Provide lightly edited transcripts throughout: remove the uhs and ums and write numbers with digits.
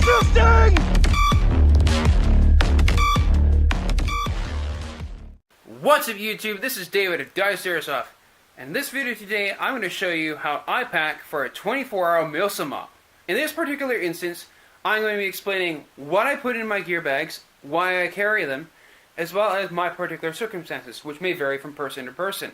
Drifting! What's up YouTube, this is David of Airsoft, and in this video today I'm going to show you how I pack for a 24-hour Milsim op. In this particular instance, I'm going to be explaining what I put in my gear bags, why I carry them, as well as my particular circumstances, which may vary from person to person.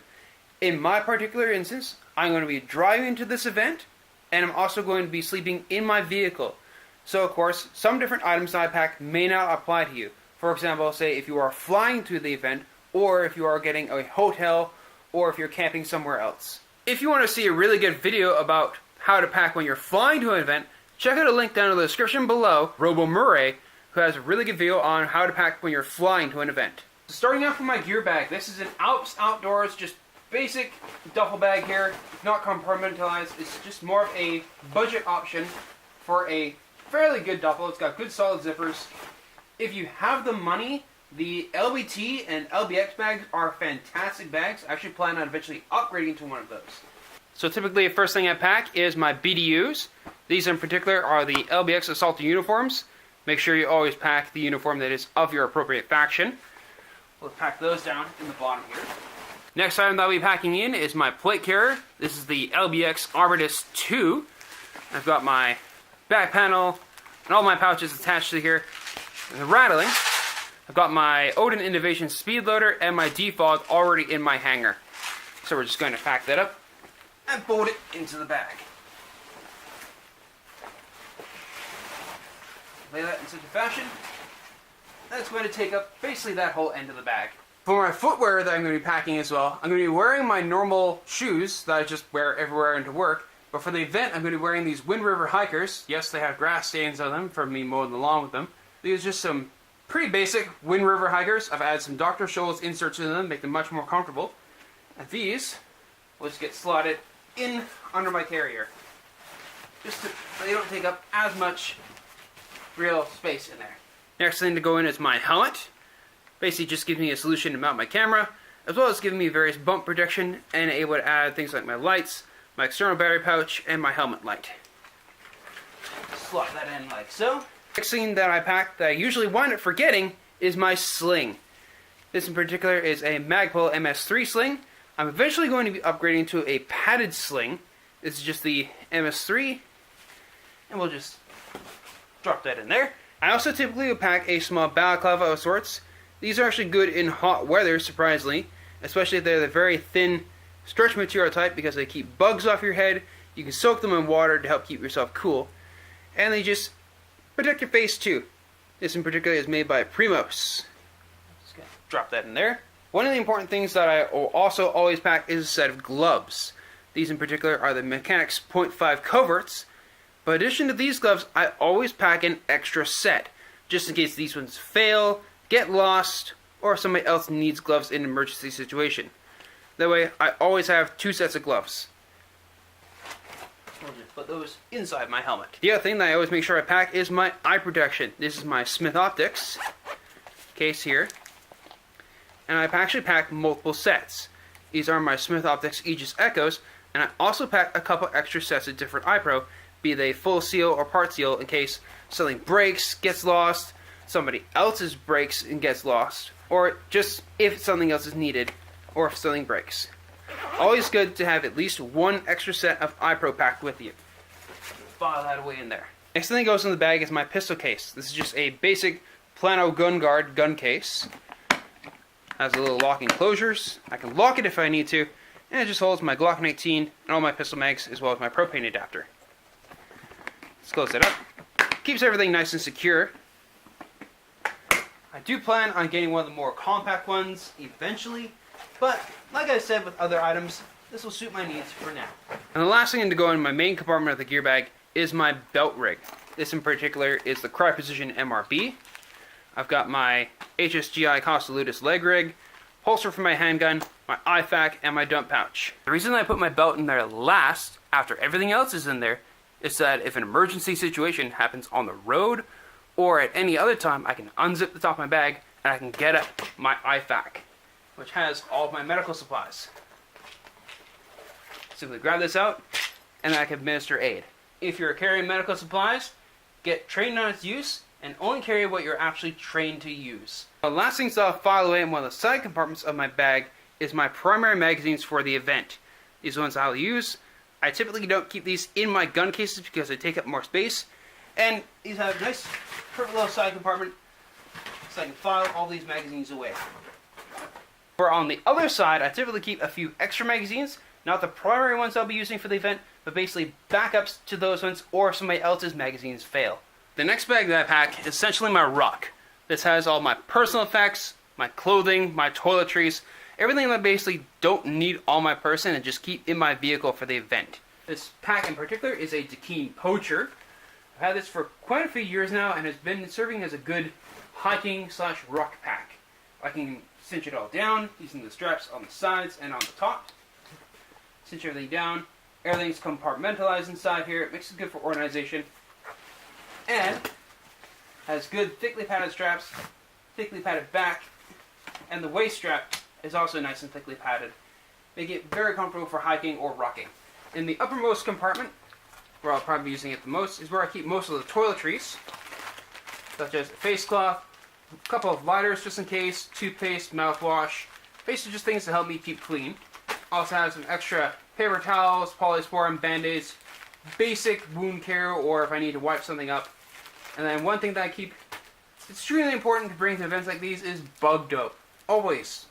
In my particular instance, I'm going to be driving to this event, and I'm also going to be sleeping in my vehicle. So of course, some different items I pack may not apply to you. For example, say if you are flying to the event, or if you are getting a hotel, or if you're camping somewhere else. If you want to see a really good video about how to pack when you're flying to an event, check out a link down in the description below, Robo Murray, who has a really good video on how to pack when you're flying to an event. So starting off with my gear bag, this is an Alps Outdoors, just basic duffel bag here, not compartmentalized. It's just more of a budget option for a fairly good duffel. It's got good solid zippers. If you have the money, the LBT and LBX bags are fantastic bags. I actually plan on eventually upgrading to one of those. So typically the first thing I pack is my BDUs. These in particular are the LBX Assault uniforms. Make sure you always pack the uniform that is of your appropriate faction. We'll pack those down in the bottom here. Next item that I'll be packing in is my plate carrier. This is the LBX Armistice 2. I've got my back panel and all my pouches attached to here. The rattling. I've got my Odin Innovation speed loader and my defog already in my hanger. So we're just going to pack that up and fold it into the bag. Lay that in such a fashion that's going to take up basically that whole end of the bag. For my footwear that I'm going to be packing as well, I'm going to be wearing my normal shoes that I just wear everywhere into work. But for the event, I'm going to be wearing these Wind River hikers. Yes, they have grass stains on them from me mowing the lawn with them. These are just some pretty basic Wind River hikers. I've added some Dr. Scholl's inserts in them, make them much more comfortable. And these will just get slotted in under my carrier, just so they don't take up as much real space in there. Next thing to go in is my helmet. Basically just gives me a solution to mount my camera, as well as giving me various bump protection, and able to add things like my lights, my external battery pouch, and my helmet light. Slot that in like so. Next thing that I pack that I usually wind up forgetting is my sling. This in particular is a Magpul MS3 sling. I'm eventually going to be upgrading to a padded sling. This is just the MS3, and we'll just drop that in there. I also typically would pack a small balaclava of sorts. These are actually good in hot weather, surprisingly, especially if they're the very thin stretch material type, because they keep bugs off your head. You can soak them in water to help keep yourself cool, and they just protect your face too. This in particular is made by Primos. Just gonna drop that in there. One of the important things that I will also always pack is a set of gloves. These in particular are the Mechanics .5 coverts. But in addition to these gloves, I always pack an extra set, just in case these ones fail, get lost, or somebody else needs gloves in an emergency situation. That way, I always have 2 sets of gloves. We'll just put those inside my helmet. The other thing that I always make sure I pack is my eye protection. This is my Smith Optics case here. And I actually pack multiple sets. These are my Smith Optics Aegis Echoes, and I also pack a couple extra sets of different eye pro, be they full seal or part seal, in case something breaks, gets lost, somebody else's breaks and gets lost, or just if something else is needed, or if something breaks. Always good to have at least one extra set of eye pro packed with you. File that away in there. Next thing that goes in the bag is my pistol case. This is just a basic Plano Gun Guard gun case. Has a little locking closures. I can lock it if I need to, and it just holds my Glock 19 and all my pistol mags, as well as my propane adapter. Let's close it up. Keeps everything nice and secure. I do plan on getting one of the more compact ones eventually, but like I said with other items, this will suit my needs for now. And the last thing to go in my main compartment of the gear bag is my belt rig. This in particular is the Cry Precision MRB. I've got my HSGI Costalutus leg rig, holster for my handgun, my IFAK, and my dump pouch. The reason I put my belt in there last, after everything else is in there, is that if an emergency situation happens on the road, or at any other time, I can unzip the top of my bag, and I can get at my IFAK, which has all of my medical supplies. Simply grab this out, and I can administer aid. If you're carrying medical supplies, get trained on its use, and only carry what you're actually trained to use. The last things I'll file away in one of the side compartments of my bag is my primary magazines for the event. These ones I'll use. I typically don't keep these in my gun cases because they take up more space. And these have a nice, perfect little side compartment so I can file all these magazines away. For on the other side, I typically keep a few extra magazines, not the primary ones I'll be using for the event, but basically backups to those ones or if somebody else's magazines fail. The next bag that I pack is essentially my ruck. This has all my personal effects, my clothing, my toiletries, everything that I basically don't need on my person and just keep in my vehicle for the event. This pack in particular is a Dakeen Poacher. I've had this for quite a few years now and has been serving as a good hiking/ruck pack. I can cinch it all down using the straps on the sides and on the top. Cinch everything down. Everything's compartmentalized inside here. It makes it good for organization. And has good thickly padded straps, thickly padded back, and the waist strap is also nice and thickly padded. Make it very comfortable for hiking or rucking. In the uppermost compartment, where I'll probably be using it the most, is where I keep most of the toiletries, such as a face cloth, a couple of lighters just in case, toothpaste, mouthwash, basically just things to help me keep clean. Also have some extra paper towels, polysporin, band-aids, basic wound care, or if I need to wipe something up. And then one thing that I keep extremely important to bring to events like these is bug dope. Always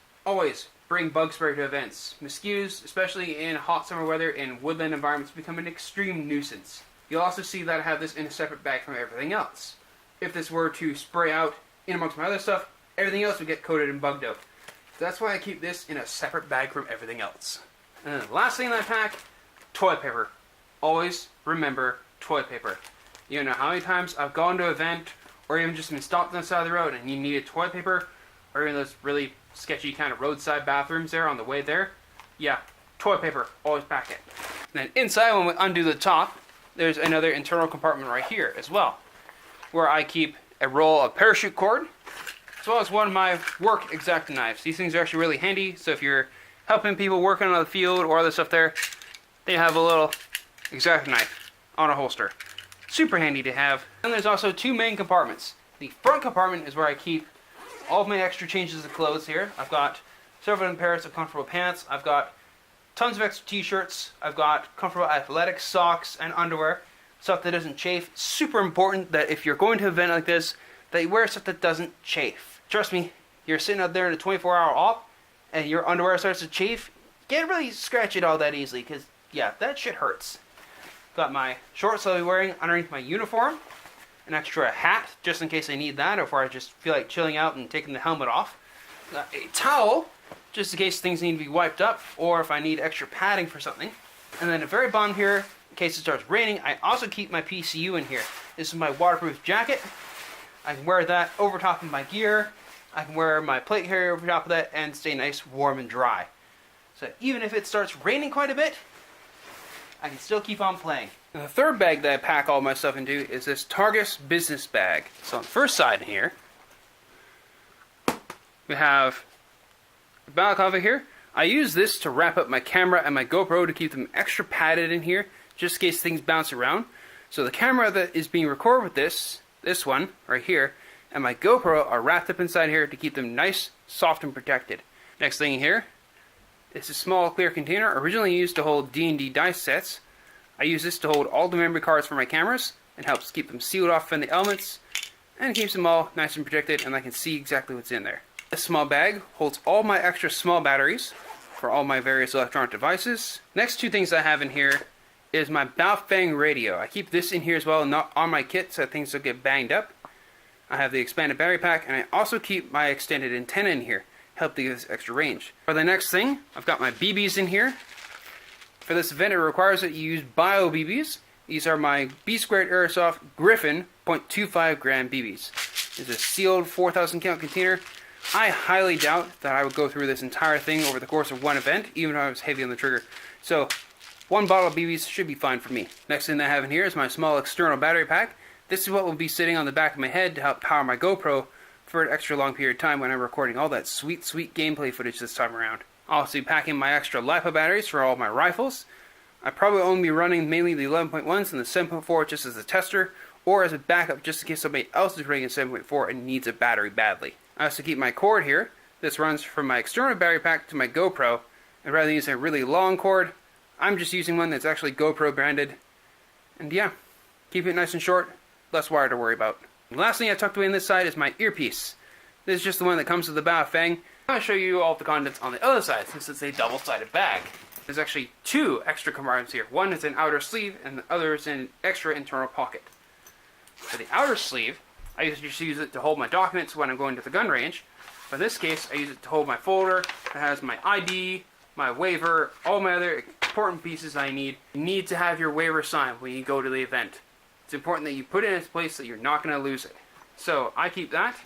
bring bug spray to events. Mosquitoes, especially in hot summer weather in woodland environments, become an extreme nuisance. You'll also see that I have this in a separate bag from everything else. If this were to spray out in amongst my other stuff, everything else would get coated in bug dope. So that's why I keep this in a separate bag from everything else. And then the last thing that I pack, toilet paper. Always remember toilet paper. You don't know how many times I've gone to an event or even just been stopped on the side of the road and you needed toilet paper, or even those really sketchy kind of roadside bathrooms there on the way there. Yeah, toilet paper, always pack it. And then inside, when we undo the top, there's another internal compartment right here as well, where I keep a roll of parachute cord, as well as one of my work X-Acto knives. These things are actually really handy, so if you're helping people working on the field or other stuff there, they have a little X-Acto knife on a holster. Super handy to have. And there's also two main compartments. The front compartment is where I keep all of my extra changes of clothes here. I've got several pairs of comfortable pants. I've got tons of extra t-shirts. I've got comfortable athletic socks and underwear. Stuff that doesn't chafe. Super important that if you're going to an event like this, that you wear stuff that doesn't chafe. Trust me, you're sitting out there in a 24-hour op and your underwear starts to chafe, you can't really scratch it all that easily because, yeah, that shit hurts. Got my shorts I'll be wearing underneath my uniform. An extra hat, just in case I need that, or if I just feel like chilling out and taking the helmet off. Got a towel, just in case things need to be wiped up, or if I need extra padding for something. And then at the very bottom here, in case it starts raining, I also keep my PCU in here. This is my waterproof jacket. I can wear that over top of my gear. I can wear my plate carrier over top of that and stay nice, warm, and dry. So even if it starts raining quite a bit, I can still keep on playing. And the third bag that I pack all my stuff into is this Targus business bag. So on the first side here, we have a balaclava here. I use this to wrap up my camera and my GoPro to keep them extra padded in here, just in case things bounce around. So the camera that is being recorded with this one right here, and my GoPro are wrapped up inside here to keep them nice, soft, and protected. Next thing here, it's a small clear container originally used to hold D&D dice sets. I use this to hold all the memory cards for my cameras and helps keep them sealed off from the elements and keeps them all nice and protected and I can see exactly what's in there. This small bag holds all my extra small batteries for all my various electronic devices. Next two things I have in here is my Baofeng radio. I keep this in here as well, not on my kit so things don't get banged up. I have the expanded battery pack and I also keep my extended antenna in here. Help to give us extra range. For the next thing, I've got my BBs in here. For this event, it requires that you use bio BBs. These are my B2 Airsoft Griffin 0.25 gram BBs. It's a sealed 4,000 count container. I highly doubt that I would go through this entire thing over the course of one event, even if I was heavy on the trigger. So, one bottle of BBs should be fine for me. Next thing that I have in here is my small external battery pack. This is what will be sitting on the back of my head to help power my GoPro for an extra long period of time when I'm recording all that sweet gameplay footage this time around. I'll also be packing my extra LiPo batteries for all my rifles. I probably only be running mainly the 11.1s and the 7.4 just as a tester, or as a backup just in case somebody else is running a 7.4 and needs a battery badly. I also keep my cord here. This runs from my external battery pack to my GoPro, and rather than using a really long cord, I'm just using one that's actually GoPro branded. And yeah, keep it nice and short, less wire to worry about. The last thing I tucked away on this side is my earpiece. This is just the one that comes with the Baofeng. I'm going to show you all the contents on the other side since it's a double-sided bag. There's actually two extra compartments here. One is an outer sleeve and the other is an extra internal pocket. For the outer sleeve, I just use it to hold my documents when I'm going to the gun range. But in this case, I use it to hold my folder. It has my ID, my waiver, all my other important pieces I need. You need to have your waiver signed when you go to the event. It's important that you put it in a place that you're not going to lose it. So I keep that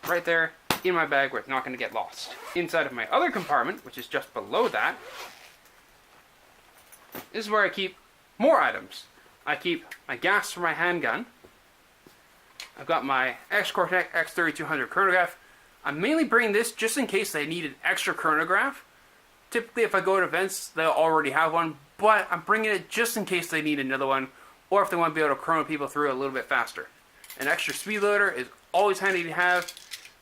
right there in my bag where it's not going to get lost. Inside of my other compartment, which is just below that, this is where I keep more items. I keep my gas for my handgun. I've got my X-Cortec X3200 chronograph. I'm mainly bringing this just in case they need an extra chronograph. Typically if I go to events, they'll already have one, but I'm bringing it just in case they need another one, or if they want to be able to chrono people through a little bit faster. An extra speed loader is always handy to have.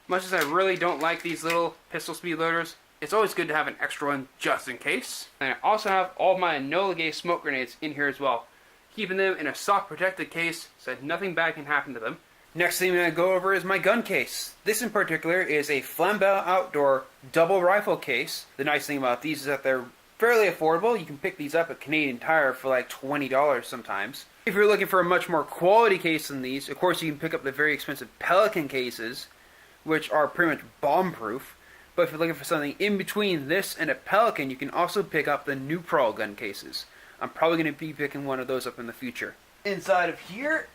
Much as I really don't like these little pistol speed loaders, it's always good to have an extra one just in case. And I also have all my Enola Gay smoke grenades in here as well, keeping them in a soft protected case so that nothing bad can happen to them. Next thing I'm going to go over is my gun case. This in particular is a Flambeau Outdoor double rifle case. The nice thing about these is that they're fairly affordable. You can pick these up at Canadian Tire for like $20 sometimes. If you're looking for a much more quality case than these, of course you can pick up the very expensive Pelican cases, which are pretty much bomb-proof. But if you're looking for something in between this and a Pelican, you can also pick up the Neutral gun cases. I'm probably going to be picking one of those up in the future. Inside of here,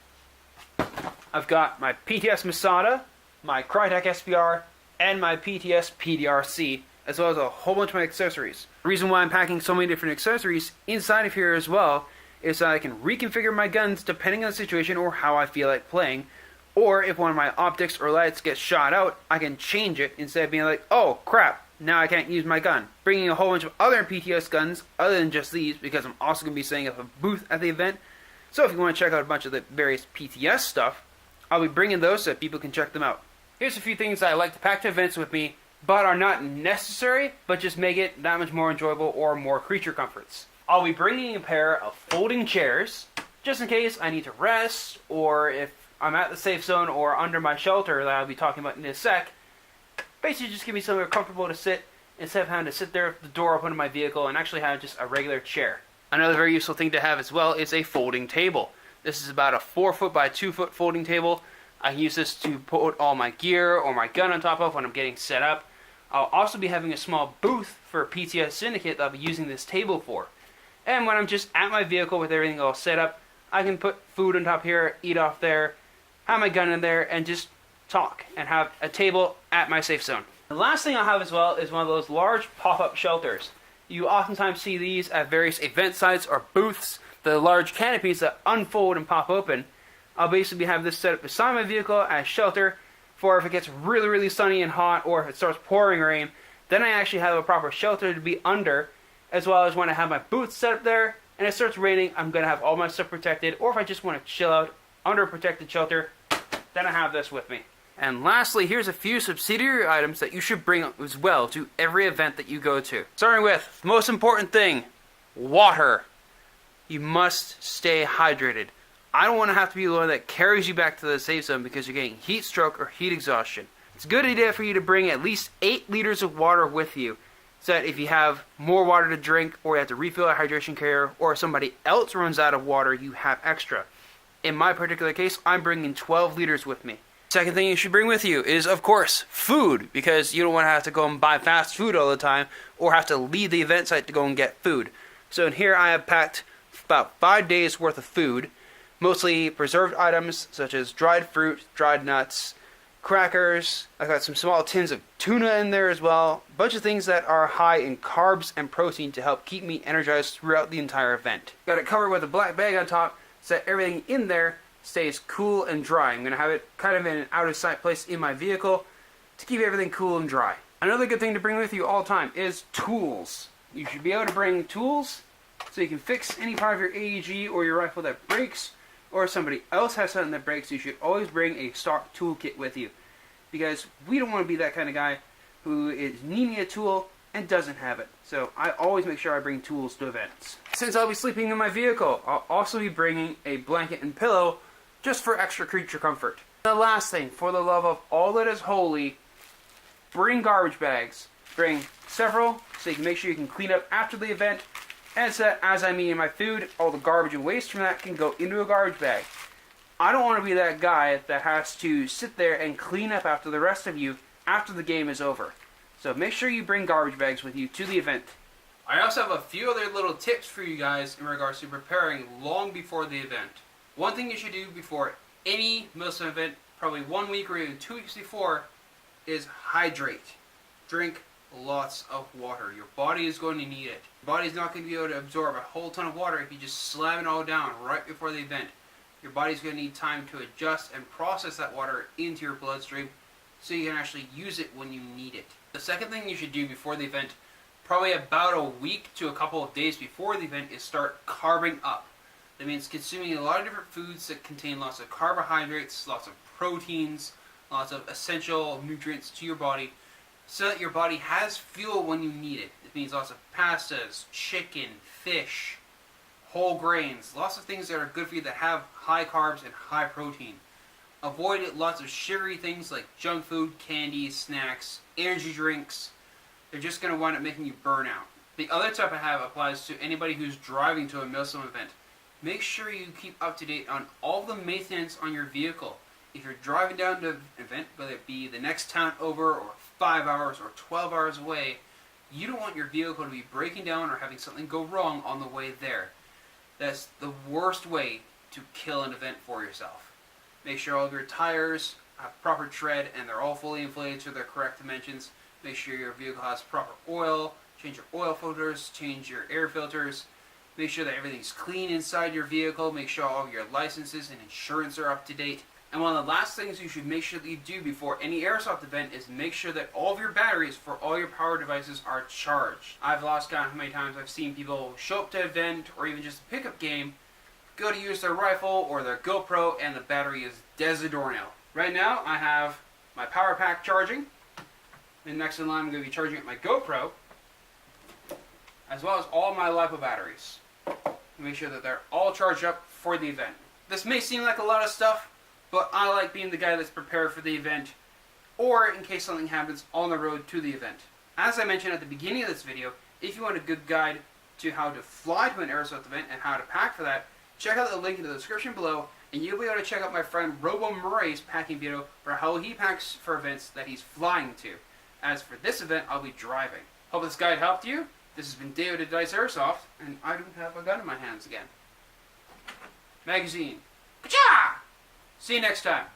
I've got my PTS Masada, my Crytek SPR, and my PTS PDRC, as well as a whole bunch of my accessories. The reason why I'm packing so many different accessories inside of here as well is that I can reconfigure my guns depending on the situation or how I feel like playing. Or if one of my optics or lights gets shot out, I can change it instead of being like, oh crap, now I can't use my gun. Bringing a whole bunch of other PTS guns other than just these, because I'm also going to be setting up a booth at the event. So if you want to check out a bunch of the various PTS stuff, I'll be bringing those so that people can check them out. Here's a few things that I like to pack to events with me, but are not necessary, but just make it that much more enjoyable or more creature comforts. I'll be bringing a pair of folding chairs, just in case I need to rest, or if I'm at the safe zone or under my shelter that I'll be talking about in a sec. Basically just give me somewhere comfortable to sit instead of having to sit there with the door open in my vehicle and actually have just a regular chair. Another very useful thing to have as well is a folding table. This is about a 4 foot by 2 foot folding table. I can use this to put all my gear or my gun on top of when I'm getting set up. I'll also be having a small booth for PTS Syndicate that I'll be using this table for. And when I'm just at my vehicle with everything all set up, I can put food on top here, eat off there, have my gun in there, and just talk and have a table at my safe zone. The last thing I'll have as well is one of those large pop-up shelters. You oftentimes see these at various event sites or booths, the large canopies that unfold and pop open. I'll basically have this set up beside my vehicle as shelter for if it gets really, really sunny and hot or if it starts pouring rain, then I actually have a proper shelter to be under, as well as when I have my booth set up there and it starts raining, I'm going to have all my stuff protected, or if I just want to chill out under a protected shelter, then I have this with me. And lastly, here's a few subsidiary items that you should bring as well to every event that you go to. Starting with the most important thing, water. You must stay hydrated. I don't want to have to be the one that carries you back to the safe zone because you're getting heat stroke or heat exhaustion. It's a good idea for you to bring at least 8 liters of water with you, so that if you have more water to drink or you have to refill a hydration carrier or somebody else runs out of water, you have extra. In my particular case, I'm bringing 12 liters with me. Second thing you should bring with you is, of course, food, because you don't want to have to go and buy fast food all the time or have to leave the event site to go and get food. So in here I have packed about 5 days worth of food, mostly preserved items such as dried fruit, dried nuts, crackers. I've got some small tins of tuna in there as well. A bunch of things that are high in carbs and protein to help keep me energized throughout the entire event. Got it covered with a black bag on top so that everything in there stays cool and dry. I'm going to have it kind of in an out of sight place in my vehicle to keep everything cool and dry. Another good thing to bring with you all the time is tools. You should be able to bring tools so you can fix any part of your AEG or your rifle that breaks. or somebody else has something that breaks, you should always bring a stock toolkit with you. Because we don't want to be that kind of guy who is needing a tool and doesn't have it. So I always make sure I bring tools to events. Since I'll be sleeping in my vehicle, I'll also be bringing a blanket and pillow just for extra creature comfort. The last thing, for the love of all that is holy, bring garbage bags. Bring several so you can make sure you can clean up after the event. And so as I'm eating my food, all the garbage and waste from that can go into a garbage bag. I don't want to be that guy that has to sit there and clean up after the rest of you after the game is over. So make sure you bring garbage bags with you to the event. I also have a few other little tips for you guys in regards to preparing long before the event. One thing you should do before any Milsim event, probably 1 week or even 2 weeks before, is hydrate. Drink lots of water. Your body is going to need it. Your body's not going to be able to absorb a whole ton of water if you just slam it all down right before the event. Your body's going to need time to adjust and process that water into your bloodstream so you can actually use it when you need it. The second thing you should do before the event, probably about a week to a couple of days before the event, is start carbing up. That means consuming a lot of different foods that contain lots of carbohydrates, lots of proteins, lots of essential nutrients to your body so that your body has fuel when you need it. It means lots of pastas, chicken, fish, whole grains, lots of things that are good for you that have high carbs and high protein. Avoid lots of sugary things like junk food, candy, snacks, energy drinks. They're just going to wind up making you burn out. The other tip I have applies to anybody who's driving to a Milsim event. Make sure you keep up to date on all the maintenance on your vehicle. If you're driving down to an event, whether it be the next town over or 5 hours or 12 hours away, you don't want your vehicle to be breaking down or having something go wrong on the way there. That's the worst way to kill an event for yourself. Make sure all of your tires have proper tread and they're all fully inflated to their correct dimensions. Make sure your vehicle has proper oil. Change your oil filters. Change your air filters. Make sure that everything's clean inside your vehicle. Make sure all of your licenses and insurance are up to date. And one of the last things you should make sure that you do before any Airsoft event is make sure that all of your batteries for all your power devices are charged. I've lost count how many times I've seen people show up to an event or even just a pickup game, go to use their rifle or their GoPro, and the battery is dead as a doornail. Right now I have my power pack charging, and next in line I'm going to be charging up my GoPro, as well as all my LiPo batteries. Make sure that they're all charged up for the event. This may seem like a lot of stuff, but I like being the guy that's prepared for the event, or in case something happens on the road to the event. As I mentioned at the beginning of this video, if you want a good guide to how to fly to an Airsoft event and how to pack for that, check out the link in the description below, and you'll be able to check out my friend Robo Murray's packing video for how he packs for events that he's flying to. As for this event, I'll be driving. Hope this guide helped you. This has been David at Dice Airsoft, and I don't have a gun in my hands again. Magazine. Ka-cha! See you next time.